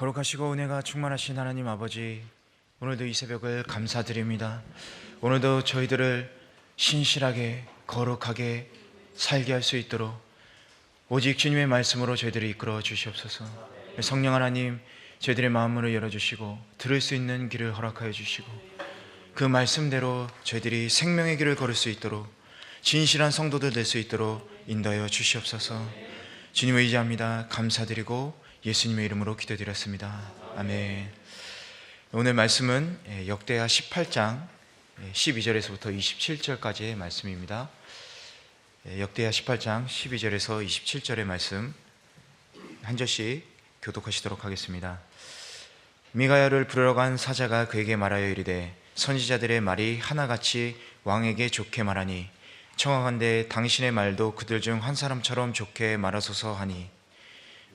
거룩하시고 은혜가 충만하신 하나님 아버지, 오늘도 이 새벽을 감사드립니다. 오늘도 저희들을 신실하게 거룩하게 살게 할 수 있도록 오직 주님의 말씀으로 저희들을 이끌어 주시옵소서. 성령 하나님, 저희들의 마음을 열어주시고 들을 수 있는 길을 허락하여 주시고 그 말씀대로 저희들이 생명의 길을 걸을 수 있도록 진실한 성도들 될 수 있도록 인도하여 주시옵소서. 주님을 의지합니다. 감사드리고 예수님의 이름으로 기도드렸습니다. 아멘. 오늘 말씀은 역대하 18장 12절에서부터 27절까지의 말씀입니다. 역대하 18장 12절에서 27절의 말씀 한 절씩 교독하시도록 하겠습니다. 미가야를 부르러 간 사자가 그에게 말하여 이르되 선지자들의 말이 하나같이 왕에게 좋게 말하니 청하건대 당신의 말도 그들 중 한 사람처럼 좋게 말하소서 하니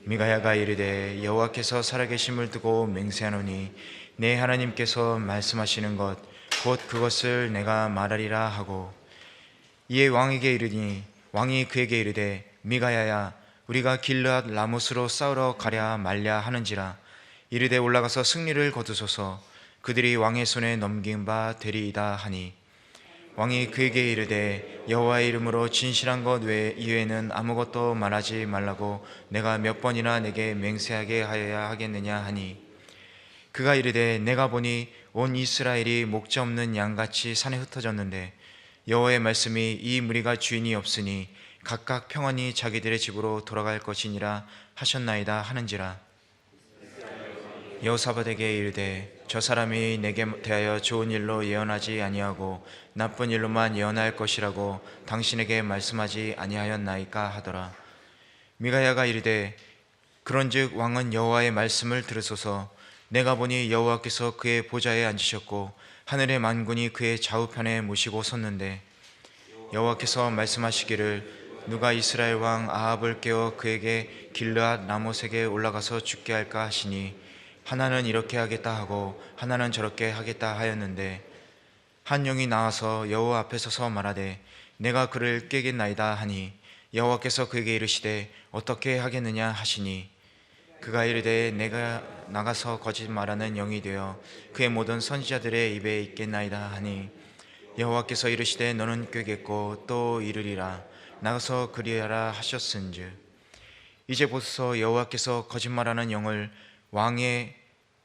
미가야가 이르되 여호와께서 살아계심을 두고 맹세하노니 내 하나님께서 말씀하시는 것 곧 그것을 내가 말하리라 하고 이에 왕에게 이르니 왕이 그에게 이르되 미가야야 우리가 길르앗 라못으로 싸우러 가랴 말랴 하는지라 이르되 올라가서 승리를 거두소서 그들이 왕의 손에 넘긴 바 되리이다 하니 왕이 그에게 이르되 여호와의 이름으로 진실한 것 이외에는 아무것도 말하지 말라고 내가 몇 번이나 내게 맹세하게 하여야 하겠느냐 하니 그가 이르되 내가 보니 온 이스라엘이 목자 없는 양같이 산에 흩어졌는데 여호와의 말씀이 이 무리가 주인이 없으니 각각 평안히 자기들의 집으로 돌아갈 것이니라 하셨나이다 하는지라 여호사밧에게 이르되 저 사람이 내게 대하여 좋은 일로 예언하지 아니하고 나쁜 일로만 예언할 것이라고 당신에게 말씀하지 아니하였나이까 하더라. 미가야가 이르되 그런즉 왕은 여호와의 말씀을 들으소서. 내가 보니 여호와께서 그의 보좌에 앉으셨고 하늘의 만군이 그의 좌우편에 모시고 섰는데 여호와께서 말씀하시기를 누가 이스라엘 왕 아합을 깨워 그에게 길르앗 라못에게 올라가서 죽게 할까 하시니 하나는 이렇게 하겠다 하고 하나는 저렇게 하겠다 하였는데 한 영이 나와서 여호와 앞에 서서 말하되 내가 그를 깨겠나이다 하니 여호와께서 그에게 이르시되 어떻게 하겠느냐 하시니 그가 이르되 내가 나가서 거짓말하는 영이 되어 그의 모든 선지자들의 입에 있겠나이다 하니 여호와께서 이르시되 너는 꾀겠고 또 이르리라 나가서 그리하라 하셨은즉 이제 보소서 여호와께서 거짓말하는 영을 왕의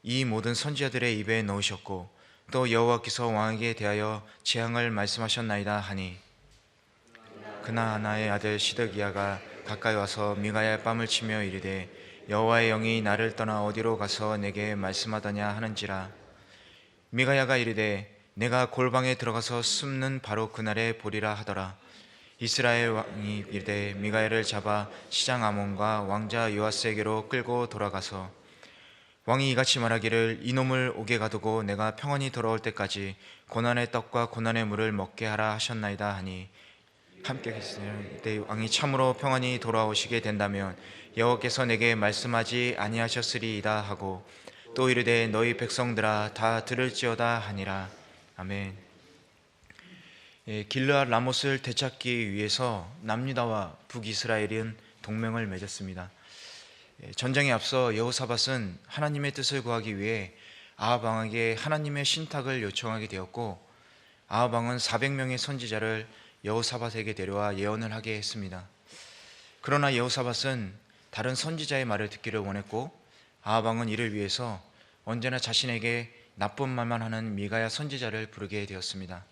이 모든 선지자들의 입에 넣으셨고 또 여호와께서 왕에게 대하여 재앙을 말씀하셨나이다 하니 그나아나의 아들 시드기야가 가까이 와서 미가야의 뺨을 치며 이르되 여호와의 영이 나를 떠나 어디로 가서 내게 말씀하더냐 하는지라 미가야가 이르되 내가 골방에 들어가서 숨는 바로 그날에 보리라 하더라. 이스라엘 왕이 이르되 미가야를 잡아 시장 아몬과 왕자 요아스에게로 끌고 돌아가서 왕이 이같이 말하기를 이놈을 옥에 가두고 내가 평안히 돌아올 때까지 고난의 떡과 고난의 물을 먹게 하라 하셨나이다 하니 함께 계시되 이때 왕이 참으로 평안히 돌아오시게 된다면 여호와께서 내게 말씀하지 아니하셨으리이다 하고 또 이르되 너희 백성들아 다 들을지어다 하니라. 아멘. 길르앗 라못을 되찾기 위해서 남유다와 북이스라엘은 동맹을 맺었습니다. 전쟁에 앞서 여호사밧은 하나님의 뜻을 구하기 위해 아합 왕에게 하나님의 신탁을 요청하게 되었고 아합 왕은 400명의 선지자를 여호사밧에게 데려와 예언을 하게 했습니다. 그러나 여호사밧은 다른 선지자의 말을 듣기를 원했고 아합 왕은 이를 위해서 언제나 자신에게 나쁜 말만 하는 미가야 선지자를 부르게 되었습니다.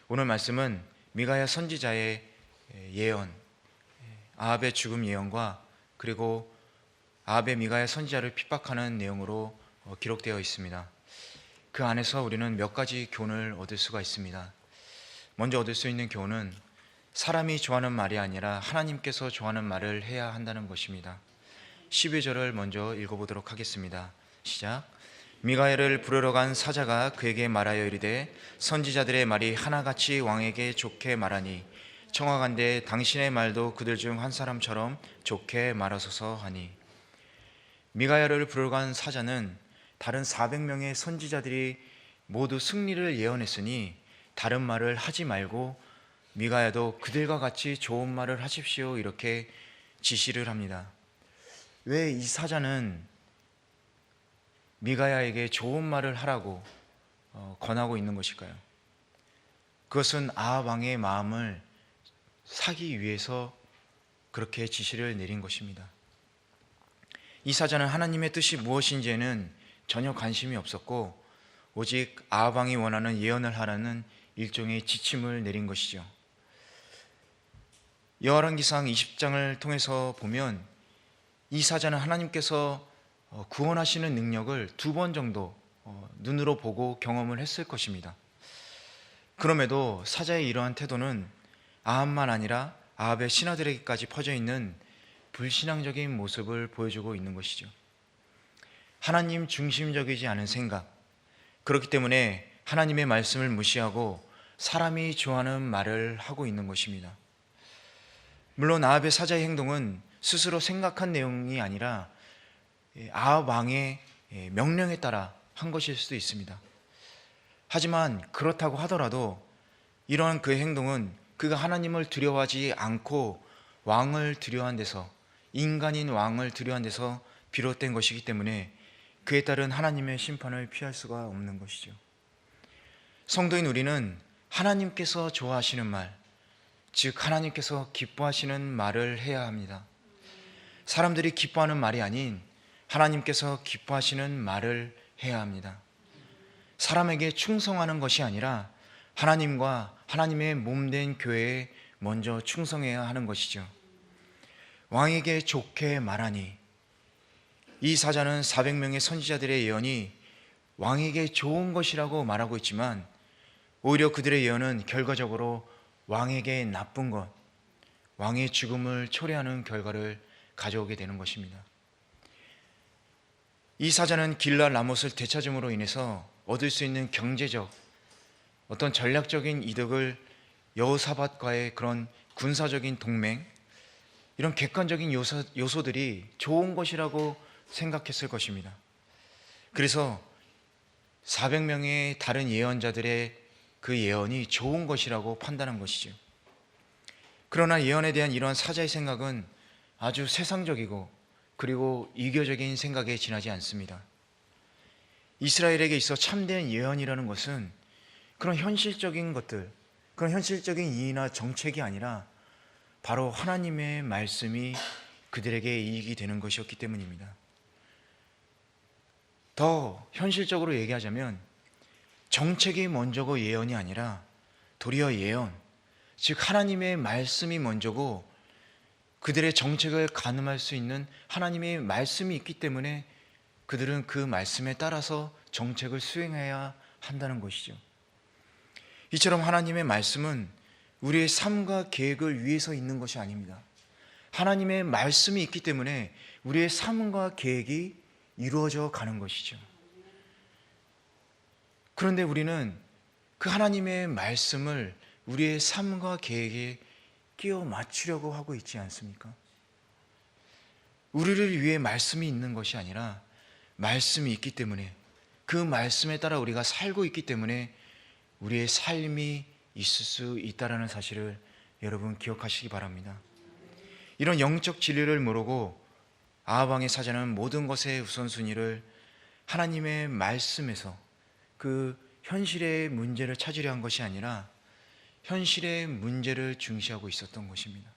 오늘 말씀은 미가야 선지자의 예언, 아합의 죽음 예언과 그리고 아합의 미가야 선지자를 핍박하는 내용으로 기록되어 있습니다. 그 안에서 우리는 몇 가지 교훈을 얻을 수가 있습니다. 먼저 얻을 수 있는 교훈은 사람이 좋아하는 말이 아니라 하나님께서 좋아하는 말을 해야 한다는 것입니다. 12절을 먼저 읽어보도록 하겠습니다. 시작. 미가야를 부르러 간 사자가 그에게 말하여 이르되 선지자들의 말이 하나같이 왕에게 좋게 말하니 청하건대 당신의 말도 그들 중 한 사람처럼 좋게 말하소서 하니 미가야를 부르러 간 사자는 다른 400명의 선지자들이 모두 승리를 예언했으니 다른 말을 하지 말고 미가야도 그들과 같이 좋은 말을 하십시오 이렇게 지시를 합니다. 왜 이 사자는 미가야에게 좋은 말을 하라고 권하고 있는 것일까요? 그것은 아합 왕의 마음을 사기 위해서 그렇게 지시를 내린 것입니다. 이 사자는 하나님의 뜻이 무엇인지에는 전혀 관심이 없었고 오직 아합 왕이 원하는 예언을 하라는 일종의 지침을 내린 것이죠. 여호와기상 20장을 통해서 보면 이 사자는 하나님께서 구원하시는 능력을 2번 정도 눈으로 보고 경험을 했을 것입니다. 그럼에도 사자의 이러한 태도는 아합만 아니라 아합의 신하들에게까지 퍼져 있는 불신앙적인 모습을 보여주고 있는 것이죠. 하나님 중심적이지 않은 생각, 그렇기 때문에 하나님의 말씀을 무시하고 사람이 좋아하는 말을 하고 있는 것입니다. 물론 아합의 사자의 행동은 스스로 생각한 내용이 아니라 아합 왕의 명령에 따라 한 것일 수도 있습니다. 하지만 그렇다고 하더라도 이러한 그의 행동은 그가 하나님을 두려워하지 않고 왕을 두려워한 데서, 인간인 왕을 두려워한 데서 비롯된 것이기 때문에 그에 따른 하나님의 심판을 피할 수가 없는 것이죠. 성도인 우리는 하나님께서 좋아하시는 말, 즉 하나님께서 기뻐하시는 말을 해야 합니다. 사람들이 기뻐하는 말이 아닌 하나님께서 기뻐하시는 말을 해야 합니다. 사람에게 충성하는 것이 아니라 하나님과 하나님의 몸된 교회에 먼저 충성해야 하는 것이죠. 왕에게 좋게 말하니, 이 사자는 400명의 선지자들의 예언이 왕에게 좋은 것이라고 말하고 있지만 오히려 그들의 예언은 결과적으로 왕에게 나쁜 것, 왕의 죽음을 초래하는 결과를 가져오게 되는 것입니다. 이 사자는 길랄 라못을 되찾음으로 인해서 얻을 수 있는 경제적, 어떤 전략적인 이득을 여호사밧과의 그런 군사적인 동맹, 이런 객관적인 요소들이 좋은 것이라고 생각했을 것입니다. 그래서 400명의 다른 예언자들의 그 예언이 좋은 것이라고 판단한 것이죠. 그러나 예언에 대한 이러한 사자의 생각은 아주 세상적이고 그리고 이교적인 생각에 지나지 않습니다. 이스라엘에게 있어 참된 예언이라는 것은 그런 현실적인 것들, 그런 현실적인 이의나 정책이 아니라 바로 하나님의 말씀이 그들에게 이익이 되는 것이었기 때문입니다. 더 현실적으로 얘기하자면 정책이 먼저고 예언이 아니라 도리어 예언, 즉 하나님의 말씀이 먼저고 그들의 정책을 가늠할 수 있는 하나님의 말씀이 있기 때문에 그들은 그 말씀에 따라서 정책을 수행해야 한다는 것이죠. 이처럼 하나님의 말씀은 우리의 삶과 계획을 위해서 있는 것이 아닙니다. 하나님의 말씀이 있기 때문에 우리의 삶과 계획이 이루어져 가는 것이죠. 그런데 우리는 그 하나님의 말씀을 우리의 삶과 계획에 끼워 맞추려고 하고 있지 않습니까? 우리를 위해 말씀이 있는 것이 아니라 말씀이 있기 때문에, 그 말씀에 따라 우리가 살고 있기 때문에 우리의 삶이 있을 수 있다는 사실을 여러분 기억하시기 바랍니다. 이런 영적 진리를 모르고 아합 왕의 사자는 모든 것의 우선순위를 하나님의 말씀에서 그 현실의 문제를 찾으려 한 것이 아니라 현실의 문제를 중시하고 있었던 것입니다.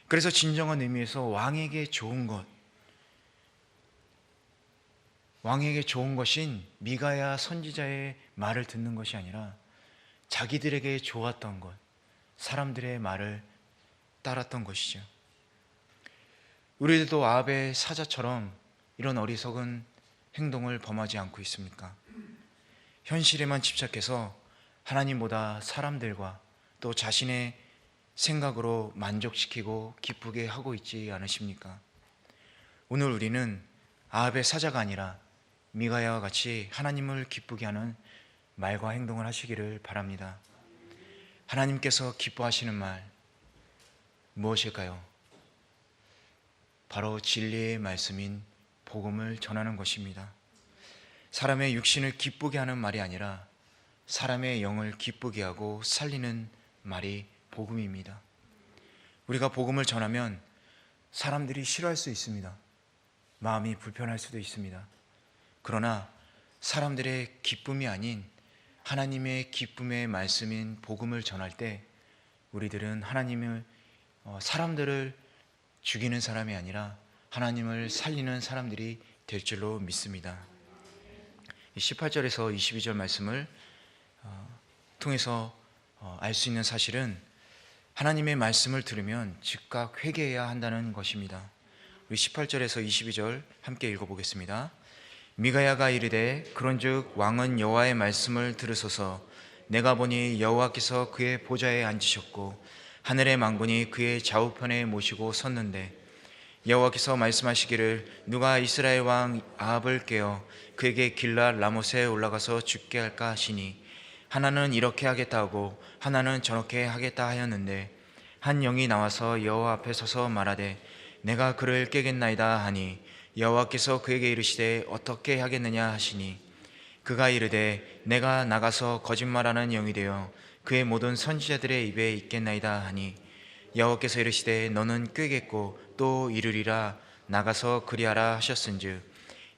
그래서 진정한 의미에서 왕에게 좋은 것, 왕에게 좋은 것인 미가야 선지자의 말을 듣는 것이 아니라 자기들에게 좋았던 것, 사람들의 말을 따랐던 것이죠. 우리들도 아합의 사자처럼 이런 어리석은 행동을 범하지 않고 있습니까? 현실에만 집착해서 하나님보다 사람들과 또 자신의 생각으로 만족시키고 기쁘게 하고 있지 않으십니까? 오늘 우리는 아합의 사자가 아니라 미가야와 같이 하나님을 기쁘게 하는 말과 행동을 하시기를 바랍니다. 하나님께서 기뻐하시는 말 무엇일까요? 바로 진리의 말씀인 복음을 전하는 것입니다. 사람의 육신을 기쁘게 하는 말이 아니라 사람의 영을 기쁘게 하고 살리는 말이 복음입니다. 우리가 복음을 전하면 사람들이 싫어할 수 있습니다. 마음이 불편할 수도 있습니다. 그러나 사람들의 기쁨이 아닌 하나님의 기쁨의 말씀인 복음을 전할 때 우리들은 하나님을 사람들을 죽이는 사람이 아니라 하나님을 살리는 사람들이 될 줄로 믿습니다. 18절에서 22절 말씀을 통해서 알 수 있는 사실은 하나님의 말씀을 들으면 즉각 회개해야 한다는 것입니다. 우리 18절에서 22절 함께 읽어보겠습니다. 미가야가 이르되 그런즉 왕은 여호와의 말씀을 들으소서. 내가 보니 여호와께서 그의 보좌에 앉으셨고 하늘의 만군이 그의 좌우편에 모시고 섰는데 여호와께서 말씀하시기를 누가 이스라엘 왕 아합을 깨어 그에게 길랏 라못에 올라가서 죽게 할까 하시니 하나는 이렇게 하겠다 하고 하나는 저렇게 하겠다 하였는데 한 영이 나와서 여호와 앞에 서서 말하되 내가 그를 깨겠나이다 하니 여호와께서 그에게 이르시되 어떻게 하겠느냐 하시니 그가 이르되 내가 나가서 거짓말하는 영이 되어 그의 모든 선지자들의 입에 있겠나이다 하니 여호와께서 이르시되 너는 꾀겠고 또 이르리라 나가서 그리하라 하셨은즉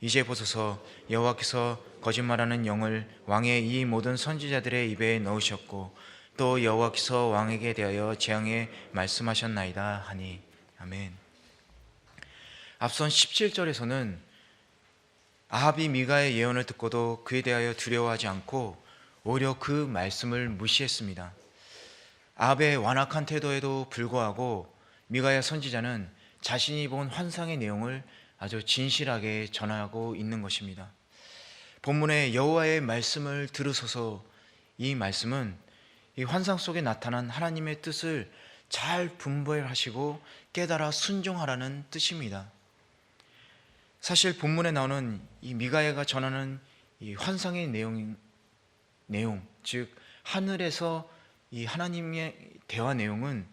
이제 보소서 여호와께서 거짓말하는 영을 왕의 이 모든 선지자들의 입에 넣으셨고 또 여호와께서 왕에게 대하여 재앙에 말씀하셨나이다 하니 아멘. 앞선 17절에서는 아합이 미가의 예언을 듣고도 그에 대하여 두려워하지 않고 오히려 그 말씀을 무시했습니다. 아합의 완악한 태도에도 불구하고 미가야 선지자는 자신이 본 환상의 내용을 아주 진실하게 전하고 있는 것입니다. 본문에 여호와의 말씀을 들으소서, 이 말씀은 이 환상 속에 나타난 하나님의 뜻을 잘 분별하시고 깨달아 순종하라는 뜻입니다. 사실 본문에 나오는 이 미가야가 전하는 이 환상의 내용, 즉 하늘에서 이 하나님의 대화 내용은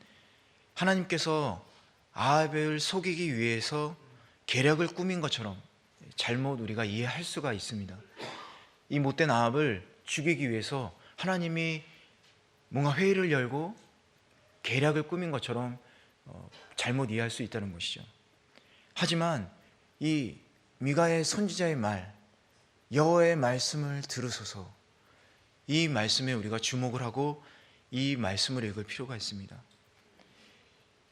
하나님께서 아합을 속이기 위해서 계략을 꾸민 것처럼 잘못 우리가 이해할 수가 있습니다. 이 못된 아합을 죽이기 위해서 하나님이 뭔가 회의를 열고 계략을 꾸민 것처럼 잘못 이해할 수 있다는 것이죠. 하지만 이 미가의 선지자의 말, 여호와의 말씀을 들으소서, 이 말씀에 우리가 주목을 하고 이 말씀을 읽을 필요가 있습니다.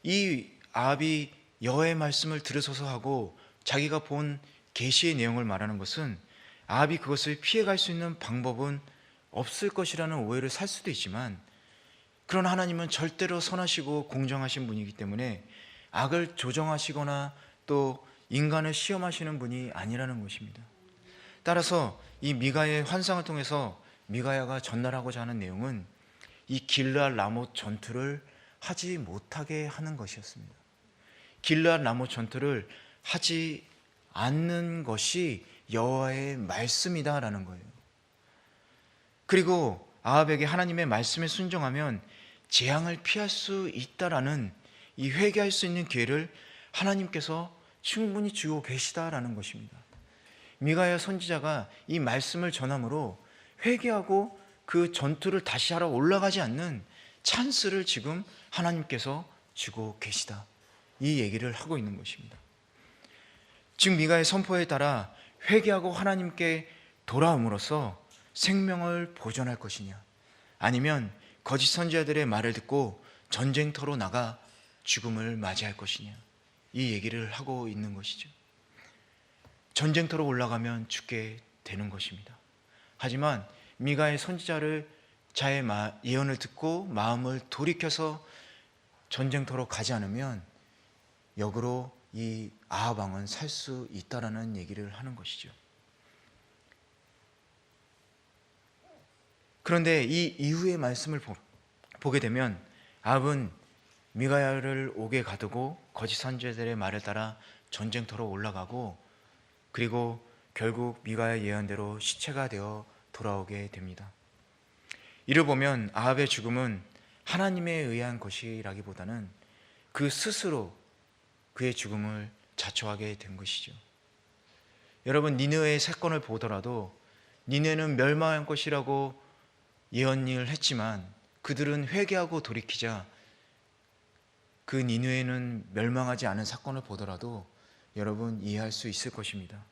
이 아합이 여호와의 말씀을 들으소서 하고 자기가 본 계시의 내용을 말하는 것은 아합이 그것을 피해갈 수 있는 방법은 없을 것이라는 오해를 살 수도 있지만, 그러나 하나님은 절대로 선하시고 공정하신 분이기 때문에 악을 조정하시거나 또 인간을 시험하시는 분이 아니라는 것입니다. 따라서 이 미가의 환상을 통해서 미가야가 전달하고자 하는 내용은 이 길랏 라못 전투를 하지 못하게 하는 것이었습니다. 길랏 라못 전투를 하지 않는 것이 여호와의 말씀이다라는 거예요. 그리고 아합에게 하나님의 말씀에 순종하면 재앙을 피할 수 있다라는 이 회개할 수 있는 기회를 하나님께서 충분히 주고 계시다라는 것입니다. 미가야 선지자가 이 말씀을 전함으로 회개하고 그 전투를 다시 하러 올라가지 않는 찬스를 지금 하나님께서 주고 계시다, 이 얘기를 하고 있는 것입니다. 즉 미가의 선포에 따라 회개하고 하나님께 돌아옴으로써 생명을 보존할 것이냐, 아니면 거짓 선지자들의 말을 듣고 전쟁터로 나가 죽음을 맞이할 것이냐, 이 얘기를 하고 있는 것이죠. 전쟁터로 올라가면 죽게 되는 것입니다. 하지만 미가의 선지자를 자의 예언을 듣고 마음을 돌이켜서 전쟁터로 가지 않으면 역으로 이 아합 왕은 살 수 있다라는 얘기를 하는 것이죠. 그런데 이 이후의 말씀을 보게 되면 아합은 미가야를 옥에 가두고 거짓 선지자들의 말을 따라 전쟁터로 올라가고, 그리고 결국 미가야 예언대로 시체가 되어 돌아오게 됩니다. 이를 보면 아합의 죽음은 하나님에 의한 것이라기보다는 그 스스로 그의 죽음을 자초하게 된 것이죠. 여러분, 니느웨의 사건을 보더라도 니느웨는 멸망할 것이라고 예언을 했지만 그들은 회개하고 돌이키자 그 니느웨는 멸망하지 않은 사건을 보더라도 여러분 이해할 수 있을 것입니다.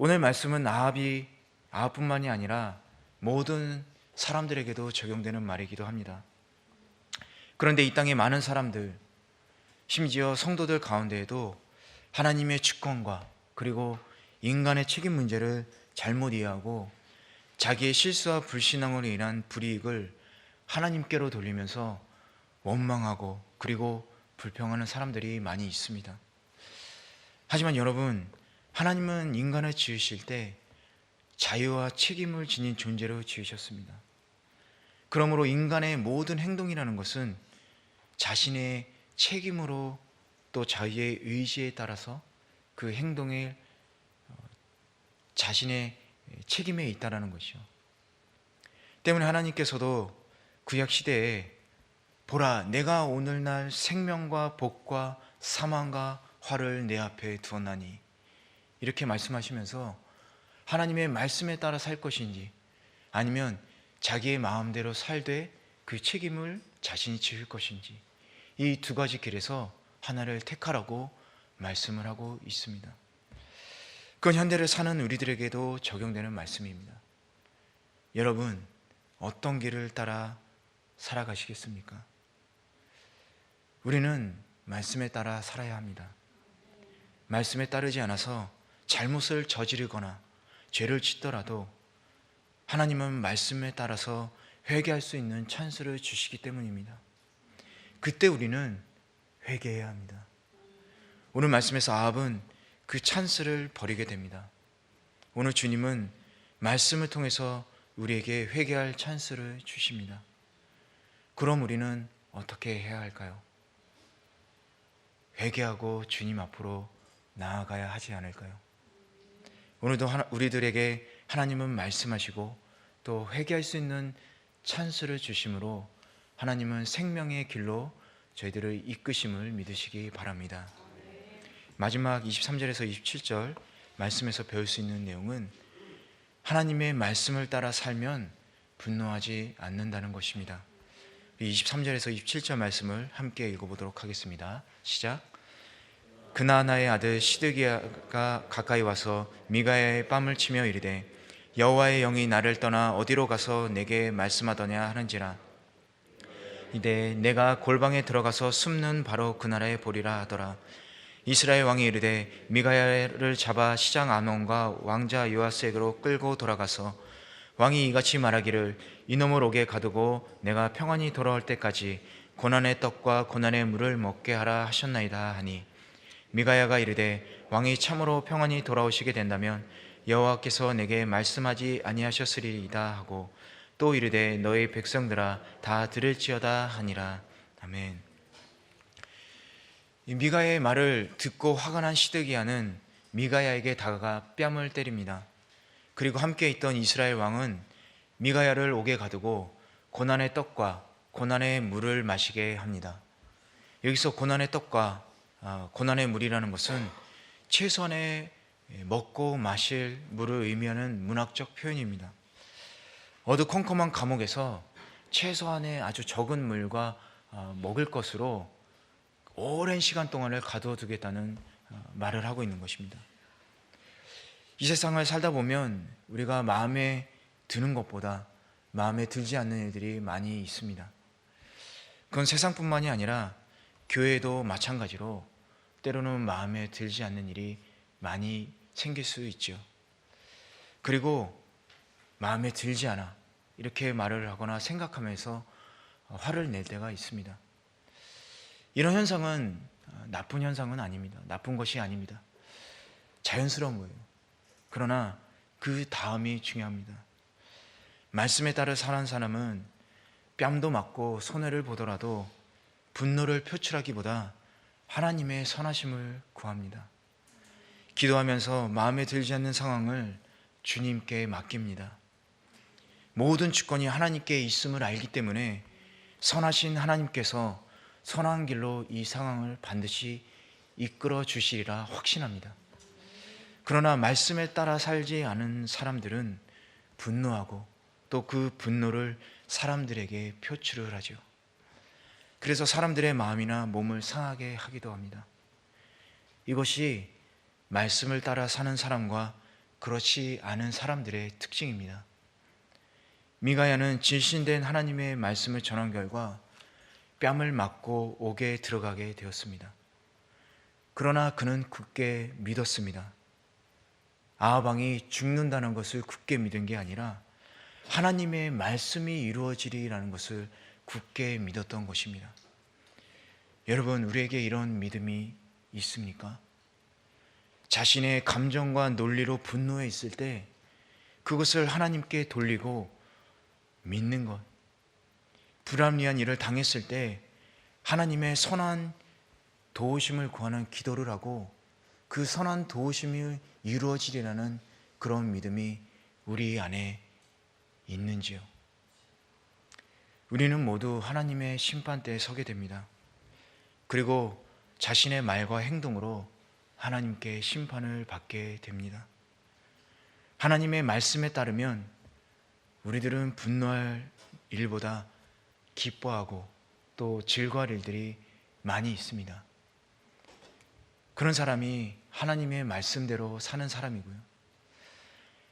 오늘 말씀은 아합뿐만이 아니라 모든 사람들에게도 적용되는 말이기도 합니다. 그런데 이 땅의 많은 사람들, 심지어 성도들 가운데에도 하나님의 주권과 그리고 인간의 책임 문제를 잘못 이해하고 자기의 실수와 불신앙으로 인한 불이익을 하나님께로 돌리면서 원망하고 그리고 불평하는 사람들이 많이 있습니다. 하지만 여러분, 하나님은 인간을 지으실 때 자유와 책임을 지닌 존재로 지으셨습니다. 그러므로 인간의 모든 행동이라는 것은 자신의 책임으로 또 자유의 의지에 따라서 그 행동에 자신의 책임에 있다라는 것이죠. 때문에 하나님께서도 구약 시대에 보라, 내가 오늘날 생명과 복과 사망과 화를 내 앞에 두었나니, 이렇게 말씀하시면서 하나님의 말씀에 따라 살 것인지 아니면 자기의 마음대로 살되 그 책임을 자신이 지을 것인지, 이 두 가지 길에서 하나를 택하라고 말씀을 하고 있습니다. 그건 현대를 사는 우리들에게도 적용되는 말씀입니다. 여러분, 어떤 길을 따라 살아가시겠습니까? 우리는 말씀에 따라 살아야 합니다. 말씀에 따르지 않아서 잘못을 저지르거나 죄를 짓더라도 하나님은 말씀에 따라서 회개할 수 있는 찬스를 주시기 때문입니다. 그때 우리는 회개해야 합니다. 오늘 말씀에서 아합은 그 찬스를 버리게 됩니다. 오늘 주님은 말씀을 통해서 우리에게 회개할 찬스를 주십니다. 그럼 우리는 어떻게 해야 할까요? 회개하고 주님 앞으로 나아가야 하지 않을까요? 오늘도 우리들에게 하나님은 말씀하시고 또 회개할 수 있는 찬스를 주심으로 하나님은 생명의 길로 저희들을 이끄심을 믿으시기 바랍니다. 마지막 23절에서 27절 말씀에서 배울 수 있는 내용은 하나님의 말씀을 따라 살면 분노하지 않는다는 것입니다. 23절에서 27절 말씀을 함께 읽어보도록 하겠습니다. 시작. 그나아나의 아들 시드기야가 가까이 와서 미가야의 뺨을 치며 이르되 여호와의 영이 나를 떠나 어디로 가서 내게 말씀하더냐 하는지라. 이때 내가 골방에 들어가서 숨는 바로 그 나라에 보리라 하더라. 이스라엘 왕이 이르되 미가야를 잡아 시장 아몬과 왕자 요아스에게로 끌고 돌아가서 왕이 이같이 말하기를 이놈을 옥에 가두고 내가 평안히 돌아올 때까지 고난의 떡과 고난의 물을 먹게 하라 하셨나이다 하니, 미가야가 이르되 왕이 참으로 평안히 돌아오시게 된다면 여호와께서 내게 말씀하지 아니하셨으리이다 하고 또 이르되 너희 백성들아 다 들을지어다 하니라. 아멘. 이 미가야의 말을 듣고 화가 난 시드기야는 미가야에게 다가가 뺨을 때립니다. 그리고 함께 있던 이스라엘 왕은 미가야를 옥에 가두고 고난의 떡과 고난의 물을 마시게 합니다. 여기서 고난의 떡과 고난의 물이라는 것은 최소한의 먹고 마실 물을 의미하는 문학적 표현입니다. 어두컴컴한 감옥에서 최소한의 아주 적은 물과 먹을 것으로 오랜 시간 동안을 가둬두겠다는 말을 하고 있는 것입니다. 이 세상을 살다 보면 우리가 마음에 드는 것보다 마음에 들지 않는 일들이 많이 있습니다. 그건 세상뿐만이 아니라 교회도 마찬가지로 때로는 마음에 들지 않는 일이 많이 생길 수 있죠. 그리고 마음에 들지 않아 이렇게 말을 하거나 생각하면서 화를 낼 때가 있습니다. 이런 현상은 나쁜 현상은 아닙니다. 나쁜 것이 아닙니다. 자연스러운 거예요. 그러나 그 다음이 중요합니다. 말씀에 따라 사는 사람은 뺨도 맞고 손해를 보더라도 분노를 표출하기보다 하나님의 선하심을 구합니다. 기도하면서 마음에 들지 않는 상황을 주님께 맡깁니다. 모든 주권이 하나님께 있음을 알기 때문에 선하신 하나님께서 선한 길로 이 상황을 반드시 이끌어 주시리라 확신합니다. 그러나 말씀에 따라 살지 않은 사람들은 분노하고 또 그 분노를 사람들에게 표출을 하죠. 그래서 사람들의 마음이나 몸을 상하게 하기도 합니다. 이것이 말씀을 따라 사는 사람과 그렇지 않은 사람들의 특징입니다. 미가야는 진실된 하나님의 말씀을 전한 결과 뺨을 맞고 옥에 들어가게 되었습니다. 그러나 그는 굳게 믿었습니다. 아합 왕이 죽는다는 것을 굳게 믿은 게 아니라 하나님의 말씀이 이루어지리라는 것을 굳게 믿었던 것입니다. 여러분, 우리에게 이런 믿음이 있습니까? 자신의 감정과 논리로 분노해 있을 때 그것을 하나님께 돌리고 믿는 것, 불합리한 일을 당했을 때 하나님의 선한 도우심을 구하는 기도를 하고 그 선한 도우심이 이루어지리라는 그런 믿음이 우리 안에 있는지요? 우리는 모두 하나님의 심판대에 서게 됩니다. 그리고 자신의 말과 행동으로 하나님께 심판을 받게 됩니다. 하나님의 말씀에 따르면 우리들은 분노할 일보다 기뻐하고 또 즐거워할 일들이 많이 있습니다. 그런 사람이 하나님의 말씀대로 사는 사람이고요.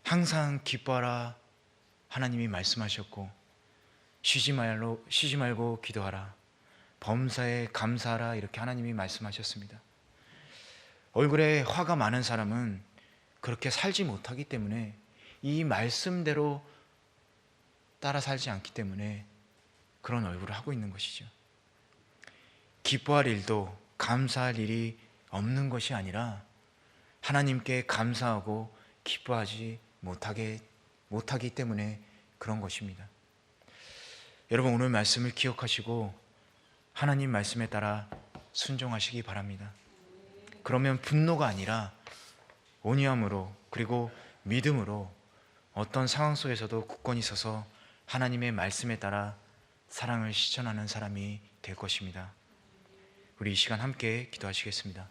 항상 기뻐하라 하나님이 말씀하셨고 쉬지 말고 기도하라, 범사에 감사하라 이렇게 하나님이 말씀하셨습니다. 얼굴에 화가 많은 사람은 그렇게 살지 못하기 때문에 이 말씀대로 따라 살지 않기 때문에 그런 얼굴을 하고 있는 것이죠. 기뻐할 일도 감사할 일이 없는 것이 아니라 하나님께 감사하고 기뻐하지 못하기 때문에 그런 것입니다. 여러분, 오늘 말씀을 기억하시고 하나님 말씀에 따라 순종하시기 바랍니다. 그러면 분노가 아니라 온유함으로 그리고 믿음으로 어떤 상황 속에서도 굳건히 서서 하나님의 말씀에 따라 사랑을 실천하는 사람이 될 것입니다. 우리 이 시간 함께 기도하시겠습니다.